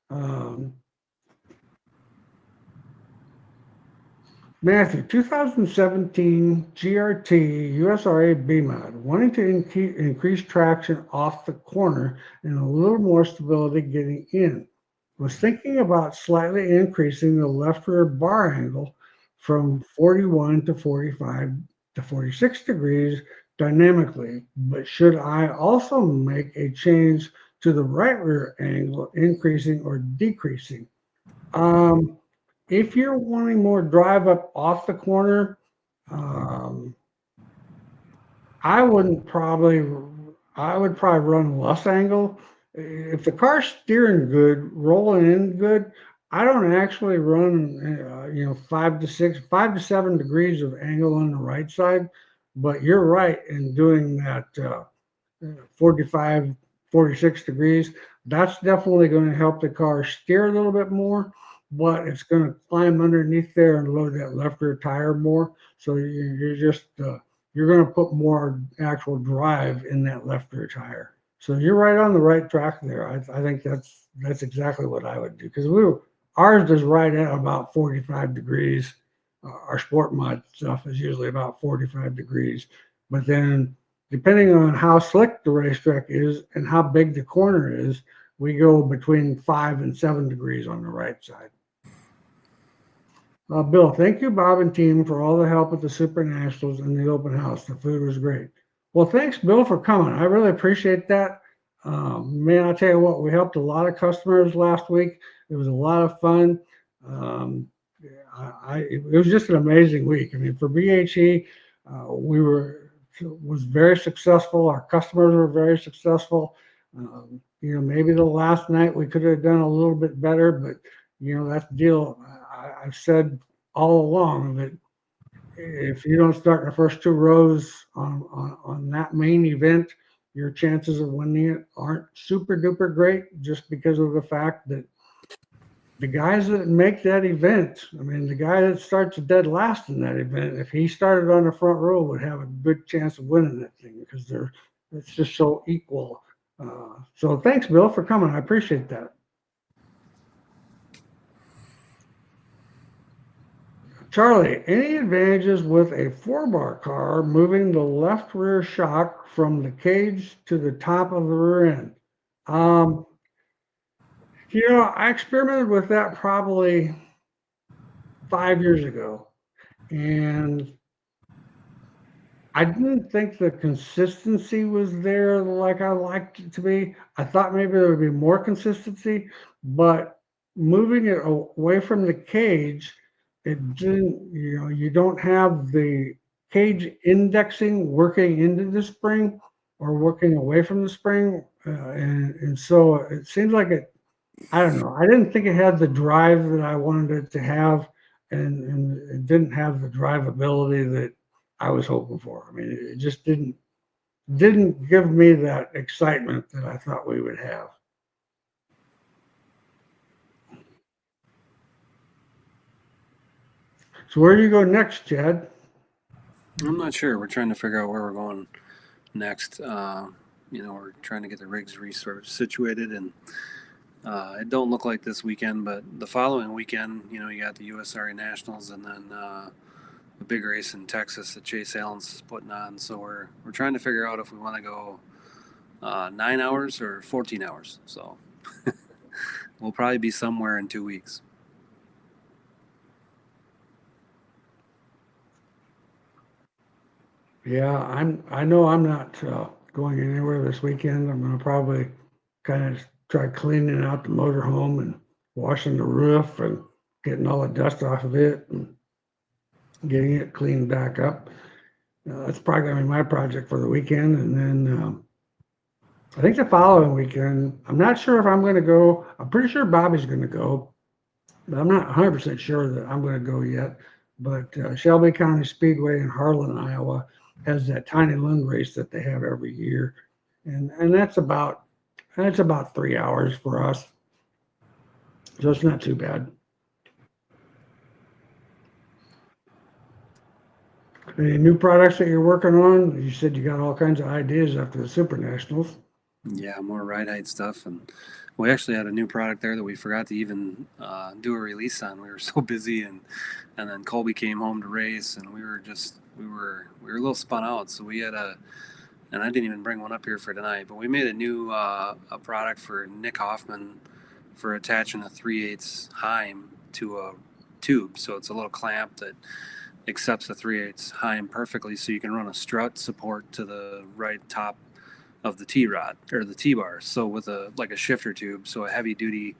Um, Matthew, 2017 GRT USRA B-Mod, wanting to increase traction off the corner and a little more stability getting in. Was thinking about slightly increasing the left rear bar angle from 41 to 45 to 46 degrees dynamically, but should I also make a change to the right rear angle, increasing or decreasing? Um, if you're wanting more drive up off the corner, um, I wouldn't probably, I would probably run less angle. If the car's steering good, rolling in good, I don't actually run, 5 to 7 degrees of angle on the right side. But you're right in doing that 45, 46 degrees. That's definitely going to help the car steer a little bit more, but it's going to climb underneath there and load that left rear tire more. So you're going to put more actual drive in that left rear tire. So you're right on the right track there. I think that's exactly what I would do, because ours is right at about 45 degrees. Our sport mod stuff is usually about 45 degrees, but then depending on how slick the racetrack is and how big the corner is, we go between 5 and 7 degrees on the right side. Bill, thank you, Bob and team, for all the help at the Super Nationals and the open house. The food was great. Well, thanks, Bill, for coming. I really appreciate that. Man, I tell you what, we helped a lot of customers last week. It was a lot of fun. Um, it was just an amazing week. I mean, for BHE, we was very successful. Our customers were very successful. Maybe the last night we could have done a little bit better, but that's the deal. I've said all along that if you don't start in the first two rows on that main event, your chances of winning it aren't super duper great, just because of the fact that the guys that make that event, I mean, the guy that starts dead last in that event, if he started on the front row, would have a good chance of winning that thing, because it's just so equal. So thanks, Bill, for coming. I appreciate that. Charlie, any advantages with a 4-bar car moving the left rear shock from the cage to the top of the rear end? Um, I experimented with that probably 5 years ago, and I didn't think the consistency was there like I liked it to be. I thought maybe there would be more consistency, but moving it away from the cage, it didn't, you don't have the cage indexing working into the spring or working away from the spring. And so it seems like I don't know. I didn't think it had the drive that I wanted it to have, and it didn't have the drivability that I was hoping for. I mean, it just didn't give me that excitement that I thought we would have. So where do you go next, Chad? I'm not sure. We're trying to figure out where we're going next. We're trying to get the rigs situated, and it don't look like this weekend, but the following weekend, you got the USRA Nationals, and then a big race in Texas that Chase Allen's putting on. So we're trying to figure out if we want to go 9 hours or 14 hours. So we'll probably be somewhere in 2 weeks. Yeah, I know I'm not going anywhere this weekend. I'm going to probably kind of try cleaning out the motorhome and washing the roof and getting all the dust off of it and getting it cleaned back up. That's probably going to be my project for the weekend. And then I think the following weekend, I'm not sure if I'm going to go. I'm pretty sure Bobby's going to go, but I'm not 100% sure that I'm going to go yet. But Shelby County Speedway in Harlan, Iowa, has that tiny lund race that they have every year, and that's about 3 hours for us, so it's not too bad. Any new products that you're working on? You said you got all kinds of ideas after the Super Nationals. Yeah, more ride height stuff, and we actually had a new product there that we forgot to even do a release on. We were so busy, and then Colby came home to race, and we were a little spun out. So we had and I didn't even bring one up here for tonight, but we made a new a product for Nick Hoffman for attaching a 3/8 Heim to a tube. So it's a little clamp that accepts the 3/8 Heim perfectly, so you can run a strut support to the right top of the T rod or the T bars. So with a shifter tube, so a heavy duty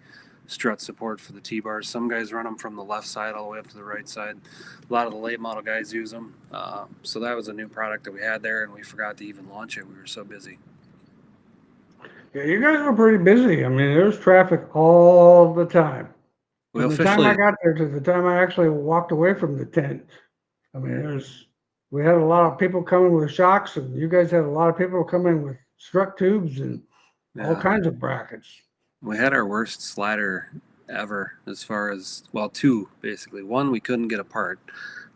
strut support for the T bars. Some guys run them from the left side all the way up to the right side. A lot of the late model guys use them. So that was a new product that we had there, and we forgot to even launch it. We were so busy. Yeah, you guys were pretty busy. I mean, there's traffic all the time. We From the time I officially, got there to the time I actually walked away from the tent, I mean, we had a lot of people coming with shocks, and you guys had a lot of people coming with strut tubes and all yeah, kinds of brackets. we had our worst slider ever as far as, well, two basically. One we couldn't get apart.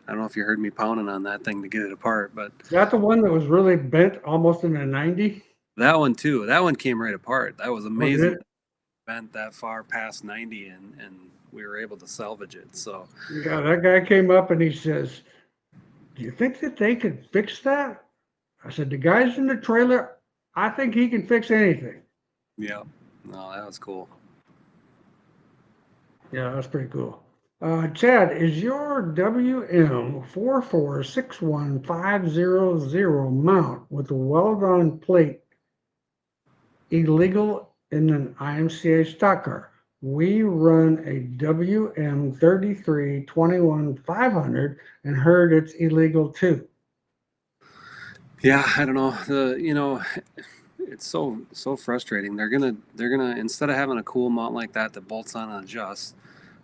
I don't know if you heard me pounding on that thing to get it apart, but Is that the one that was really bent almost in a 90? that one too. That one came right apart. That was Oh, did amazing. it? Bent that far past 90, and we were able to salvage it. So Yeah, that guy came up and he says, "Do you think that they could fix that?" I said, "The guy's in the trailer. I think he can fix anything." yeah, no, that was cool. Yeah, that's pretty cool. Chad, is your WM4461500 mount with the weld-on plate illegal in an IMCA stock car? We run a WM3321 500 and heard it's illegal too. Yeah, I don't know. It's so frustrating. They're gonna instead of having a cool mount like that that bolts on and adjusts,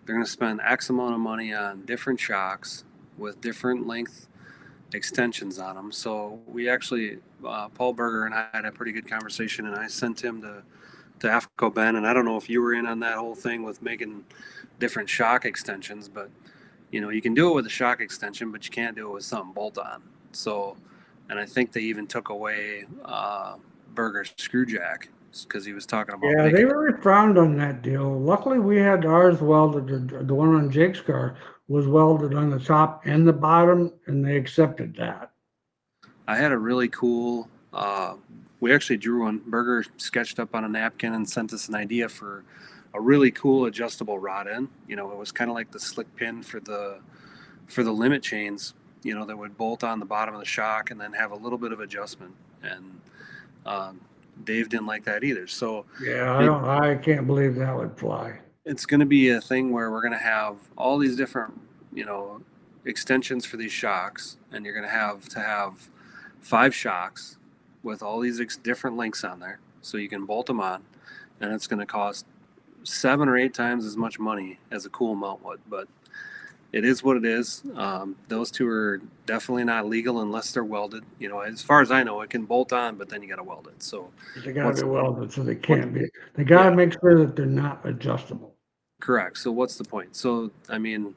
they're gonna spend X amount of money on different shocks with different length extensions on them. So we actually, Paul Berger and I had a pretty good conversation, and I sent him to AFCO Ben, and I don't know if you were in on that whole thing with making different shock extensions, but you can do it with a shock extension, but you can't do it with something bolt on. So, and I think they even took away Berger's screw jack because he was talking about Yeah, they making. really frowned on that deal. Luckily, we had ours welded. The one on Jake's car was welded on the top and the bottom, and they accepted that. I had a really cool. We actually drew one. Berger sketched up on a napkin and sent us an idea for a really cool adjustable rod end. It was kind of like the slick pin for the limit chains. That would bolt on the bottom of the shock and then have a little bit of adjustment. And um, Dave didn't like that either. So Yeah, it, I can't believe that would fly. it's going to be a thing where we're going to have all these different, extensions for these shocks, and you're going to have 5 shocks with all these different links on there, so you can bolt them on, and it's going to cost 7 or 8 times as much money as a cool mount would, but it is what it is. Those two are definitely not legal unless they're welded. You know, as far as I know, it can bolt on, but then you got to weld it. So, They gotta what's be welded, so they what? can't be. They Yeah, gotta make sure that they're not adjustable. correct. So, what's the point? So, I mean,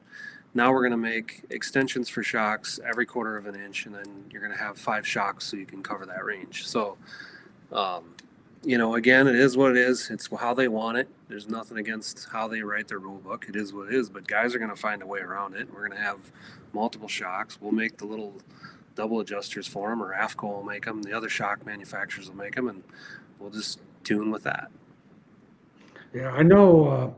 now we're going to make extensions for shocks every quarter of an inch, and then you're going to have 5 shocks so you can cover that range. So, um, you know, again, it is what it is. It's how they want it. There's nothing against how they write their rule book. It is what it is. But guys are going to find a way around it. We're going to have multiple shocks. We'll make the little double adjusters for them, or AFCO will make them. The other shock manufacturers will make them, and we'll just tune with that. Yeah, I know,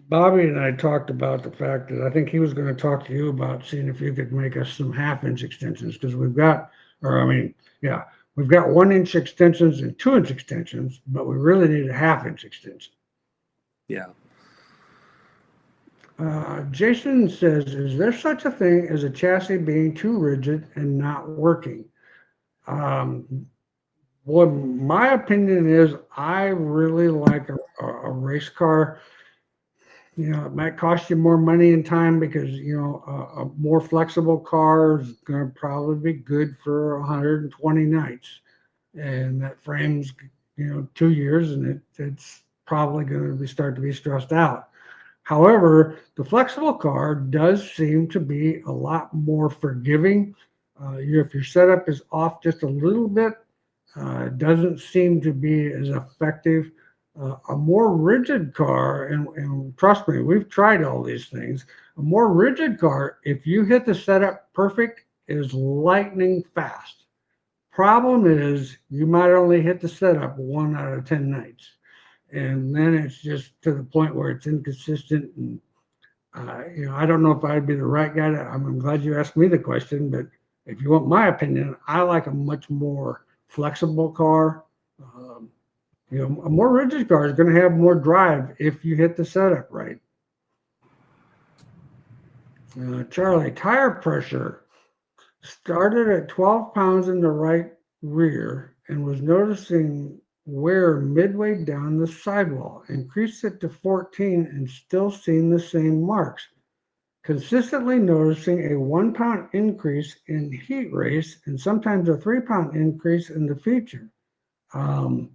Bobby and I talked about the fact that I think he was gonna talk to you about seeing if you could make us some half-inch extensions, because we've got, or I mean, yeah, we've got 1-inch extensions and 2-inch extensions, but we really need a half-inch extension. Yeah. Jason says, is there such a thing as a chassis being too rigid and not working? Um, Well, my opinion is I really like a race car. You know, it might cost you more money and time because, you know, a more flexible car is going to probably be good for 120 nights. And that frame's, you know, 2 years and it's probably going to be start to be stressed out. However, the flexible car does seem to be a lot more forgiving. If your setup is off just a little bit, doesn't seem to be as effective. A more rigid car, and trust me, we've tried all these things. A more rigid car, if you hit the setup perfect, is lightning fast. Problem is, you might only hit the setup 1 out of 10 nights, and then it's just to the point where it's inconsistent. And you know, I don't know if I'd be the right guy to. I'm glad you asked me the question, but if you want my opinion, I like a much more flexible car. Um, you know, a more rigid car is going to have more drive if you hit the setup right. Charlie, tire pressure started at 12 pounds in the right rear and was noticing wear midway down the sidewall. Increased it to 14 and still seeing the same marks. Consistently noticing a 1 pound increase in heat race and sometimes a 3 pound increase in the feature. Um,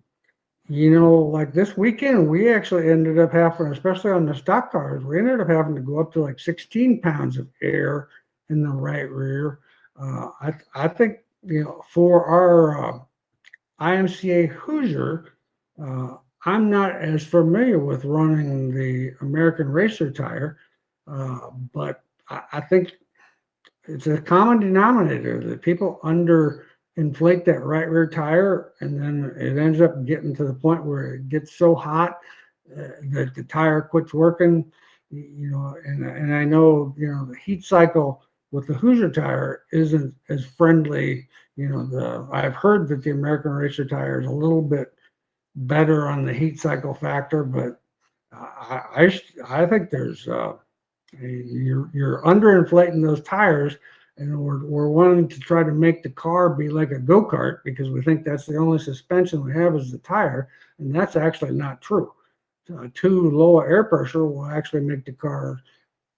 you know, like this weekend, we actually ended up having, especially on the stock cars, we ended up having to go up to like 16 pounds of air in the right rear. I think, you know, for our IMCA Hoosier, uh, I'm not as familiar with running the American Racer tire, but I think it's a common denominator that people under inflate that right rear tire, and then it ends up getting to the point where it gets so hot that the tire quits working. You know, and I know, you know, the heat cycle with the Hoosier tire isn't as friendly. You know, the I've heard that the American Racer tire is a little bit better on the heat cycle factor, but I think there's you're underinflating those tires, and we're wanting to try to make the car be like a go-kart because we think that's the only suspension we have is the tire, and that's actually not true. Too low air pressure will actually make the car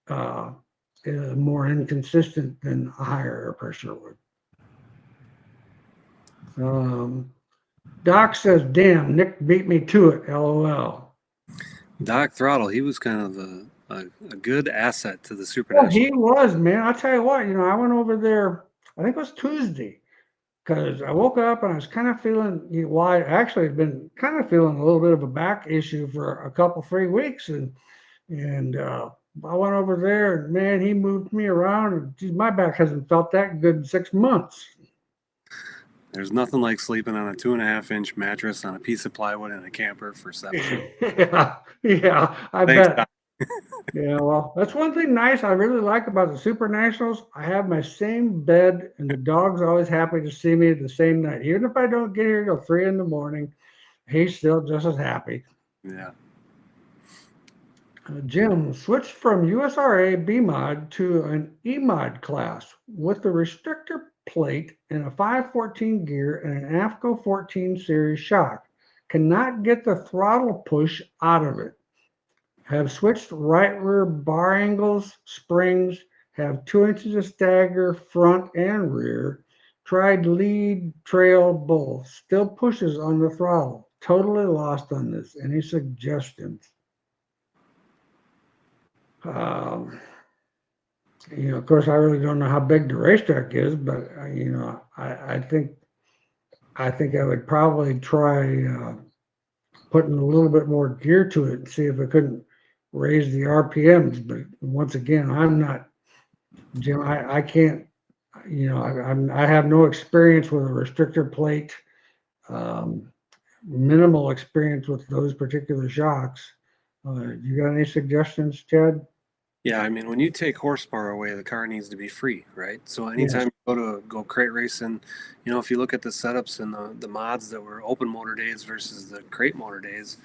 uh, more inconsistent than a higher air pressure would. Um, Doc says, "Damn, Nick beat me to it." LOL. Doc Throttle, he was kind of a good asset to the Super Well, National. he was, man. I'll tell you what. You know, I went over there. I think it was Tuesday because I woke up and I was kind of feeling, you know, well, I actually had been kind of feeling a little bit of a back issue for a couple 3 weeks, and I went over there and man, he moved me around, and geez, my back hasn't felt that good in 6 months. There's nothing like sleeping on a 2.5 inch mattress on a piece of plywood in a camper for 7 days. Yeah, yeah, I Thanks, bet. Doc. Yeah, well, that's one thing nice I really like about the Super Nationals. I have my same bed, and the dog's always happy to see me the same night. Even if I don't get here till 3 in the morning, he's still just as happy. Yeah. Jim switched from USRA BMOD to an EMOD class with the restrictor plate and a 514 gear and an AFCO 14 series shock. Cannot get the throttle push out of it. Have switched right rear bar angles, springs, have 2 inches of stagger front and rear, tried lead, trail, both, still pushes on the throttle. Totally lost on this. Any suggestions? Um, of course, I really don't know how big the racetrack is, but I think I would probably try putting a little bit more gear to it and see if I couldn't raise the RPMs. But once again, I'm not Jim. I can't. I have no experience with a restrictor plate. Um, Minimal experience with those particular shocks. You got any suggestions, Chad? Yeah, I mean, when you take horsepower away, the car needs to be free, right? So Yes. anytime you go crate racing, if you look at the setups and the mods that were open motor days versus the crate motor days,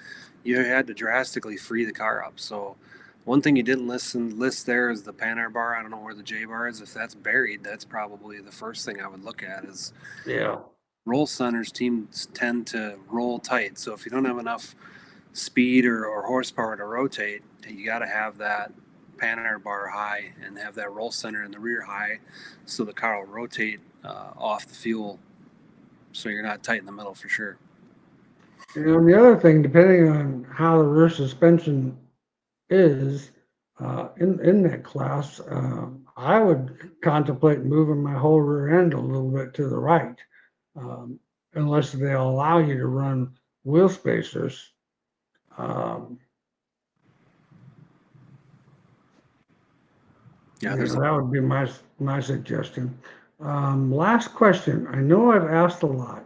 you had to drastically free the car up. So one thing you didn't list there is the Panhard bar. I don't know where the J bar is. If that's buried, that's probably the first thing I would look at is Yeah. roll centers teams tend to roll tight. So if you don't have enough speed or horsepower to rotate, you got to have that Panhard bar high and have that roll center in the rear high so the car will rotate off the fuel so you're not tight in the middle for sure. And the other thing, depending on how the rear suspension is in that class, I would contemplate moving my whole rear end a little bit to the right, um, unless they allow you to run wheel spacers. Um, Yeah, there's a that would be my suggestion. Last question. I know I've asked a lot.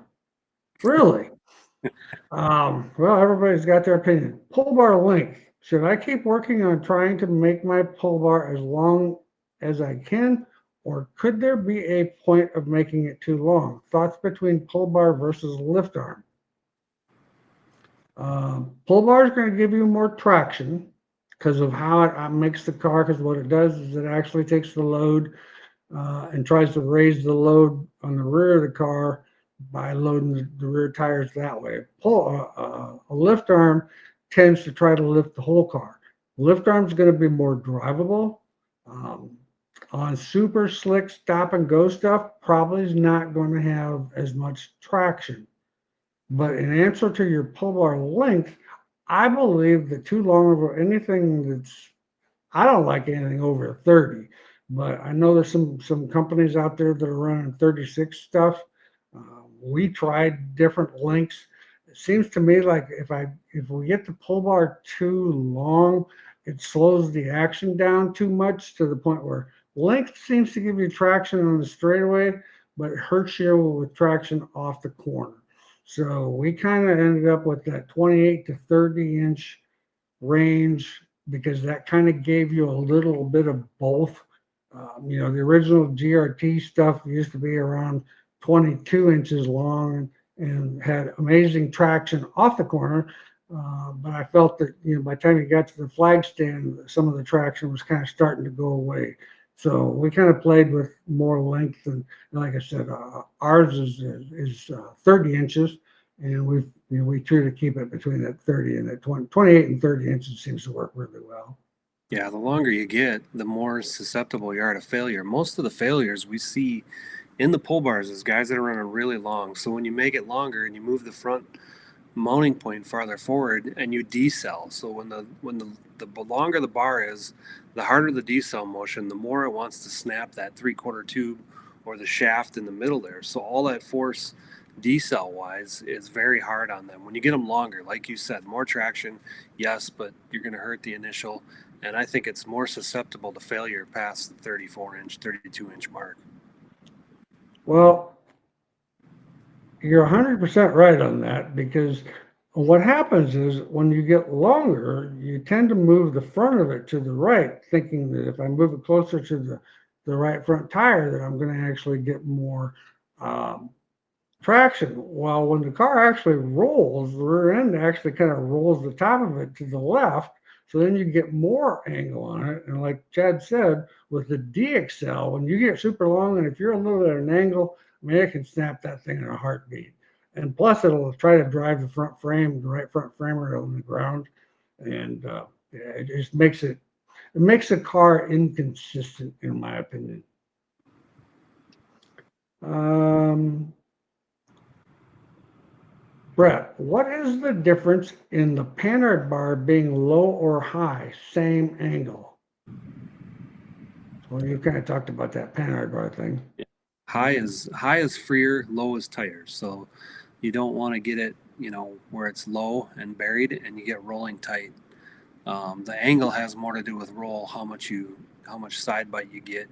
Really? Well, everybody's got their opinion. Pull bar length. Should I keep working on trying to make my pull bar as long as I can, or could there be a point of making it too long? Thoughts between pull bar versus lift arm. Pull bar is going to give you more traction because of how it makes the car. Because what it does is it actually takes the load and tries to raise the load on the rear of the car by loading the rear tires that way. A lift arm tends to try to lift the whole car. Lift arm is going to be more drivable. Um, on super slick stop and go stuff, probably is not going to have as much traction. But in answer to your pull bar length, I believe that too long of anything that's I don't like anything over 30, but I know there's some companies out there that are running 36 stuff. We tried different lengths. It seems to me like if we get the pull bar too long, it slows the action down too much to the point where length seems to give you traction on the straightaway, but it hurts you with traction off the corner. So we kind of ended up with that 28 to 30 inch range because that kind of gave you a little bit of both. The original GRT stuff used to be around 22 inches long and had amazing traction off the corner. But I felt that by the time you got to the flag stand, some of the traction was kind of starting to go away. So we kind of played with more length, and like I said, ours is 30 inches, and we try to keep it between that 30 and that 28 and 30 inches seems to work really well. Yeah, the longer you get, the more susceptible you are to failure. Most of the failures we see in the pull bars is guys that are running really long. So when you make it longer and you move the front mounting point farther forward and you decel. So when the longer the bar is, the harder the decel motion, the more it wants to snap that 3/4 tube or the shaft in the middle there. So all that force decel wise is very hard on them. When you get them longer, like you said, more traction, yes, but you're going to hurt the initial. And I think it's more susceptible to failure past the 34-inch, 32-inch mark. Well, you're 100% right on that because what happens is when you get longer, you tend to move the front of it to the right, thinking that if I move it closer to the right front tire, that I'm going to actually get more um, traction. Well, when the car actually rolls, the rear end actually kind of rolls the top of it to the left. So then you get more angle on it. And like Chad said, with the DXL, when you get super long and if you're a little at an angle, I mean, it can snap that thing in a heartbeat. And plus, it'll try to drive the front frame, the right front framer on the ground. And Yeah, it just makes the car inconsistent, in my opinion. Um, Brett, what is the difference in the Panhard bar being low or high, same angle? Well, you kind of talked about that Panhard bar thing. High is freer, low is tighter. So you don't want to get it, where it's low and buried, and you get rolling tight. The angle has more to do with roll, how much side bite you get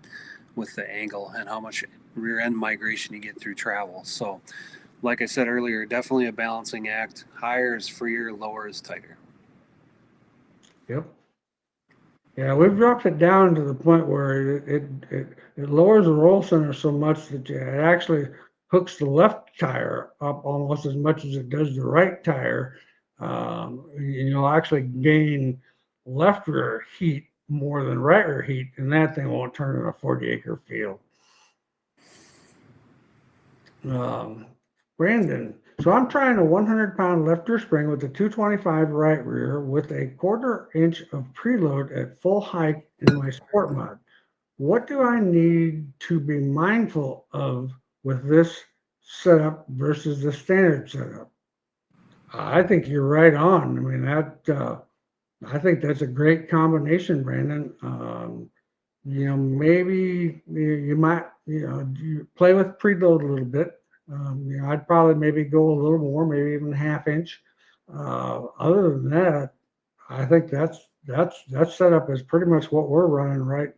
with the angle, and how much rear end migration you get through travel. So, like I said earlier, definitely a balancing act. Higher is freer, lower is tighter. Yep. Yeah, we've dropped it down to the point where it lowers the roll center so much that it actually hooks the left tire up almost as much as it does the right tire. You'll actually gain left rear heat more than right rear heat, and that thing won't turn in a 40-acre field. Um, Brandon, so I'm trying a 100-pound left rear spring with a 225 right rear with a 1/4 inch of preload at full height in my sport mod. What do I need to be mindful of with this setup versus the standard setup? I think you're right on. I mean, I think that's a great combination, Brandon. Maybe you might, you play with preload a little bit. I'd probably maybe go a little more, maybe even 1/2 inch. Other than that, I think that setup is pretty much what we're running, right?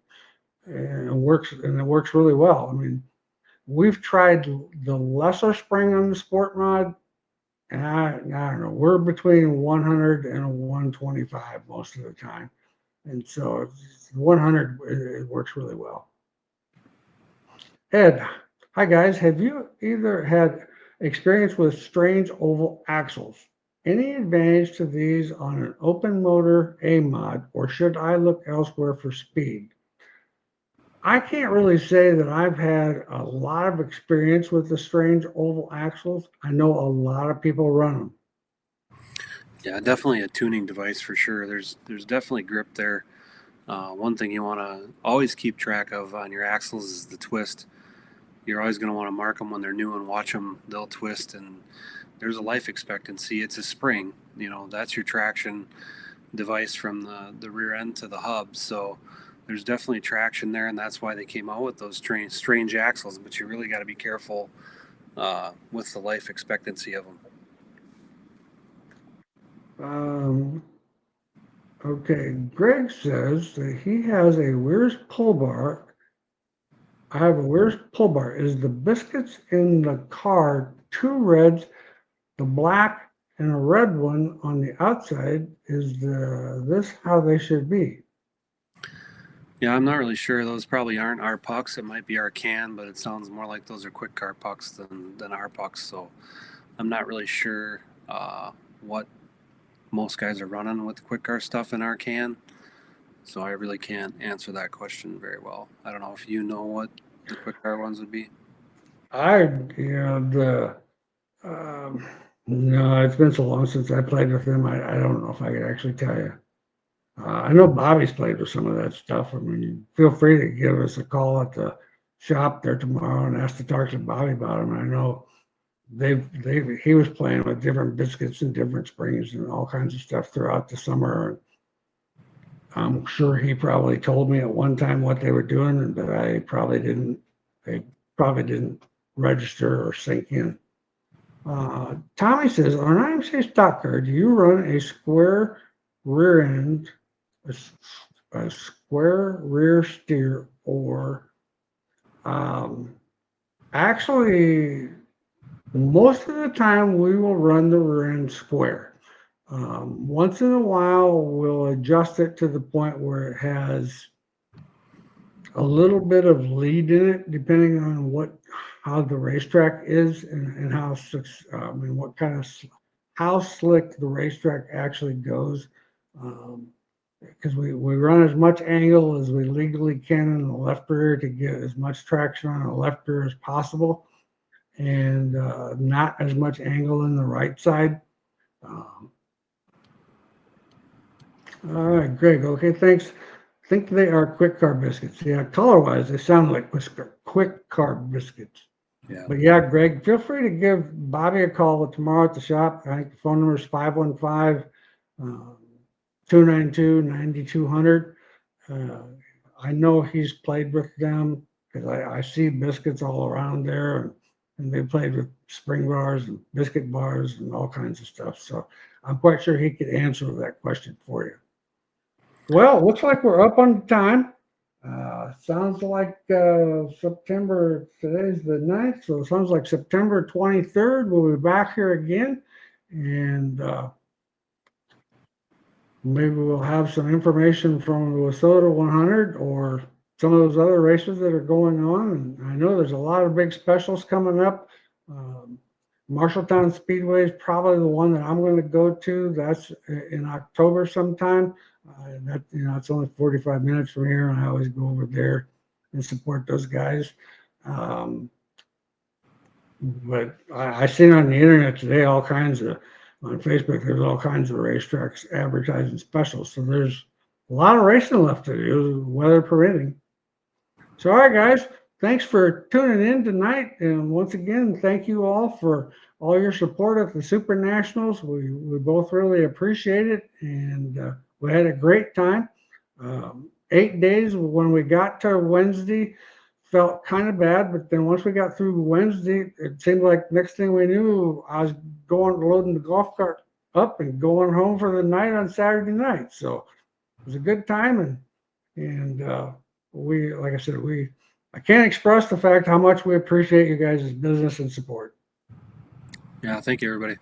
And it works really well. I mean, we've tried the lesser spring on the sport mod, and I don't know, we're between 100 and a 125 most of the time. And so 100, it works really well. Ed, hi guys. Have you either had experience with strange oval axles? Any advantage to these on an open motor A mod, or should I look elsewhere for speed? I can't really say that I've had a lot of experience with the strange oval axles. I know a lot of people run them. Yeah, definitely a tuning device for sure. There's definitely grip there. One thing you want to always keep track of on your axles is the twist. You're always going to want to mark them when they're new and watch them. They'll twist, and there's a life expectancy. It's a spring. That's your traction device from the rear end to the hub. So there's definitely traction there, and that's why they came out with those strange axles. But you really got to be careful with the life expectancy of them. Um, okay, Greg says that he has a Weir's pull bar. I have a Weir's pull bar. Is the biscuits in the car two reds, the black and a red one on the outside? Is this how they should be? Yeah, I'm not really sure. Those probably aren't our pucks. It might be our can, but it sounds more like those are quick car pucks than our pucks. So I'm not really sure what most guys are running with the quick car stuff in our can. So I really can't answer that question very well. I don't know if you know what the quick car ones would be. I, you know, the um, no, it's been so long since I played with them. I don't know if I could actually tell you. I know Bobby's played with some of that stuff. I mean, feel free to give us a call at the shop there tomorrow and ask to talk to Bobby about them. I know he was playing with different biscuits and different springs and all kinds of stuff throughout the summer. I'm sure he probably told me at one time what they were doing, but I probably didn't. They probably didn't register or sink in. Tommy says, on an IMC stock car, do you run a square rear end, a, a square rear steer, or um, actually, most of the time we will run the rear end square. Once in a while, we'll adjust it to the point where it has a little bit of lead in it, depending on how the racetrack is and how I mean what kind of how slick the racetrack actually goes. Because we run as much angle as we legally can in the left rear to get as much traction on the left rear as possible, and not as much angle in the right side. Um, All right, Greg. Okay, thanks. I think they are quick carb biscuits. Yeah, color wise, they sound like quick carb biscuits. Yeah. But yeah, Greg, feel free to give Bobby a call tomorrow at the shop. I think the phone number is 515 292 9200. I know he's played with them because I see biscuits all around there, and they played with spring bars and biscuit bars and all kinds of stuff. So I'm quite sure he could answer that question for you. Well, looks like we're up on time. Sounds like September, today's the 9th, so it sounds like September 23rd, we'll be back here again. And maybe we'll have some information from the Lesotho 100 or some of those other races that are going on. And I know there's a lot of big specials coming up. Um, Marshalltown Speedway is probably the one that I'm going to go to. That's in October sometime. That it's only 45 minutes from here, and I always go over there and support those guys. Um, but I seen on the internet today all kinds of on Facebook. There's all kinds of racetracks advertising specials. So there's a lot of racing left to do, weather permitting. So all right, guys, thanks for tuning in tonight, and once again, thank you all for all your support at the Super Nationals. We both really appreciate it, and we had a great time. 8 days when we got to Wednesday felt kind of bad, but then once we got through Wednesday, it seemed like next thing we knew, I was going loading the golf cart up and going home for the night on Saturday night. So it was a good time, and we, like I said, I can't express the fact how much we appreciate you guys' business and support. Yeah. Thank you, everybody.